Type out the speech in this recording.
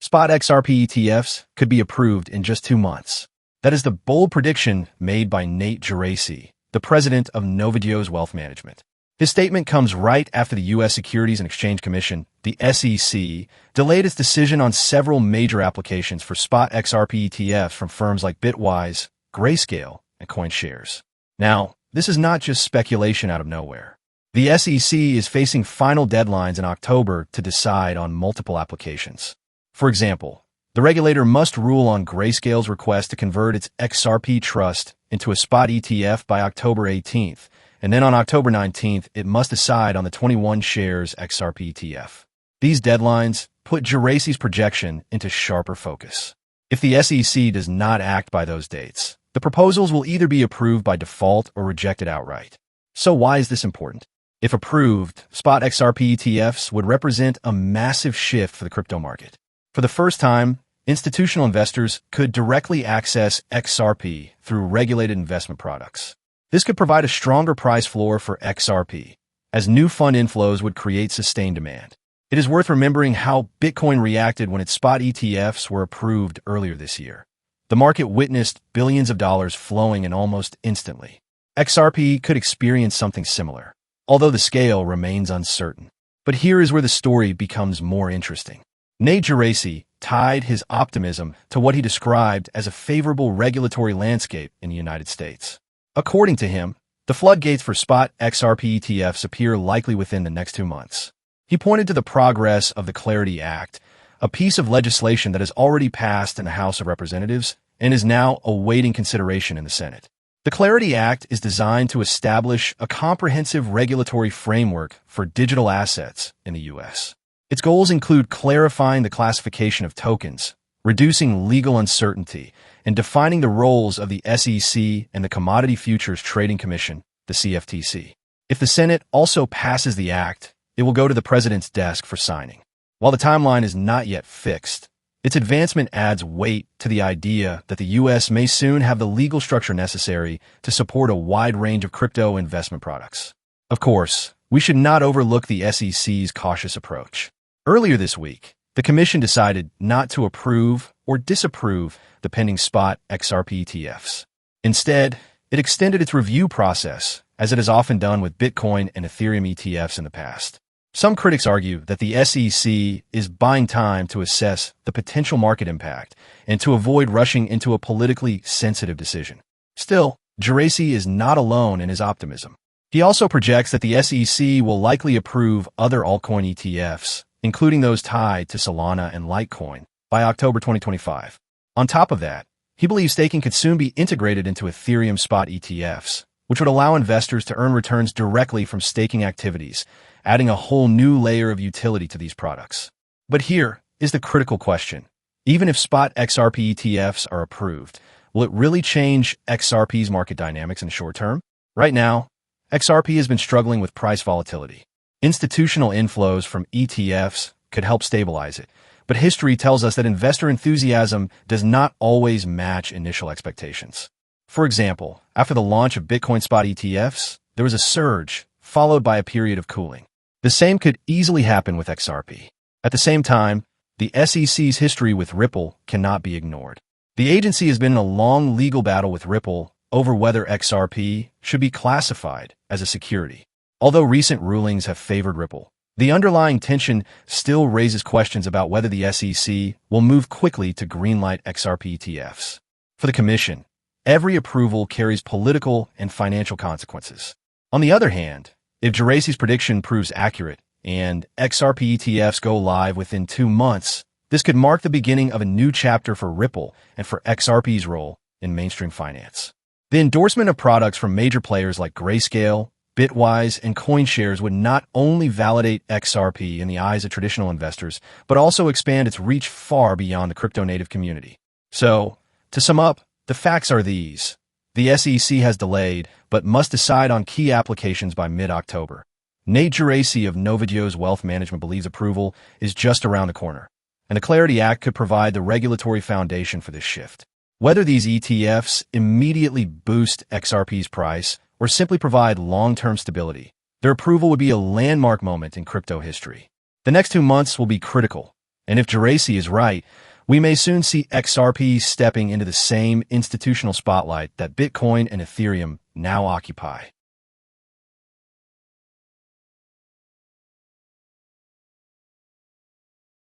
spot XRP ETFs could be approved in just 2 months. That is the bold prediction made by Nate Geraci, the president of NovaDius Wealth Management. His statement comes right after the U.S. Securities and Exchange Commission, the SEC, delayed its decision on several major applications for spot XRP ETFs from firms like Bitwise, Grayscale, and CoinShares. Now, this is not just speculation out of nowhere. The SEC is facing final deadlines in October to decide on multiple applications. For example, the regulator must rule on Grayscale's request to convert its XRP Trust into a spot ETF by October 18th, and then on October 19th, it must decide on the 21 shares XRP ETF. These deadlines put Geraci's projection into sharper focus. If the SEC does not act by those dates, the proposals will either be approved by default or rejected outright. So why is this important? If approved, spot XRP ETFs would represent a massive shift for the crypto market. For the first time, institutional investors could directly access XRP through regulated investment products. This could provide a stronger price floor for XRP, as new fund inflows would create sustained demand. It is worth remembering how Bitcoin reacted when its spot ETFs were approved earlier this year. The market witnessed billions of dollars flowing in almost instantly. XRP could experience something similar, although the scale remains uncertain. But here is where the story becomes more interesting. Nate Geraci tied his optimism to what he described as a favorable regulatory landscape in the United States. According to him, the floodgates for spot XRP ETFs appear likely within the next 2 months. He pointed to the progress of the Clarity Act, a piece of legislation that has already passed in the House of Representatives and is now awaiting consideration in the Senate. The Clarity Act is designed to establish a comprehensive regulatory framework for digital assets in the U.S. Its goals include clarifying the classification of tokens, reducing legal uncertainty, and defining the roles of the SEC and the Commodity Futures Trading Commission, the CFTC. If the Senate also passes the act, it will go to the president's desk for signing. While the timeline is not yet fixed, its advancement adds weight to the idea that the U.S. may soon have the legal structure necessary to support a wide range of crypto investment products. Of course, we should not overlook the SEC's cautious approach. Earlier this week, the Commission decided not to approve or disapprove the pending spot XRP ETFs. Instead, it extended its review process, as it has often done with Bitcoin and Ethereum ETFs in the past. Some critics argue that the SEC is buying time to assess the potential market impact and to avoid rushing into a politically sensitive decision. Still, Geraci is not alone in his optimism. He also projects that the SEC will likely approve other altcoin ETFs, including those tied to Solana and Litecoin, by October 2025. On top of that, he believes staking could soon be integrated into Ethereum spot ETFs, which would allow investors to earn returns directly from staking activities, adding a whole new layer of utility to these products. But here is the critical question. Even if spot XRP ETFs are approved, will it really change XRP's market dynamics in the short term? Right now, XRP has been struggling with price volatility. Institutional inflows from ETFs could help stabilize it, but history tells us that investor enthusiasm does not always match initial expectations. For example, after the launch of Bitcoin spot ETFs, there was a surge, followed by a period of cooling. The same could easily happen with XRP. At the same time, the SEC's history with Ripple cannot be ignored. The agency has been in a long legal battle with Ripple over whether XRP should be classified as a security. Although recent rulings have favored Ripple, the underlying tension still raises questions about whether the SEC will move quickly to greenlight XRP ETFs. For the Commission, every approval carries political and financial consequences. On the other hand, if Geraci's prediction proves accurate and XRP ETFs go live within 2 months, this could mark the beginning of a new chapter for Ripple and for XRP's role in mainstream finance. The endorsement of products from major players like Grayscale, Bitwise, and CoinShares would not only validate XRP in the eyes of traditional investors, but also expand its reach far beyond the crypto-native community. So, to sum up, the facts are these. The SEC has delayed, but must decide on key applications by mid-October. Nate Geraci of NovaDius Wealth Management believes approval is just around the corner, and the Clarity Act could provide the regulatory foundation for this shift. Whether these ETFs immediately boost XRP's price or simply provide long-term stability, their approval would be a landmark moment in crypto history. The next 2 months will be critical, And if Geraci is right, we may soon see XRP stepping into the same institutional spotlight that Bitcoin and Ethereum now occupy.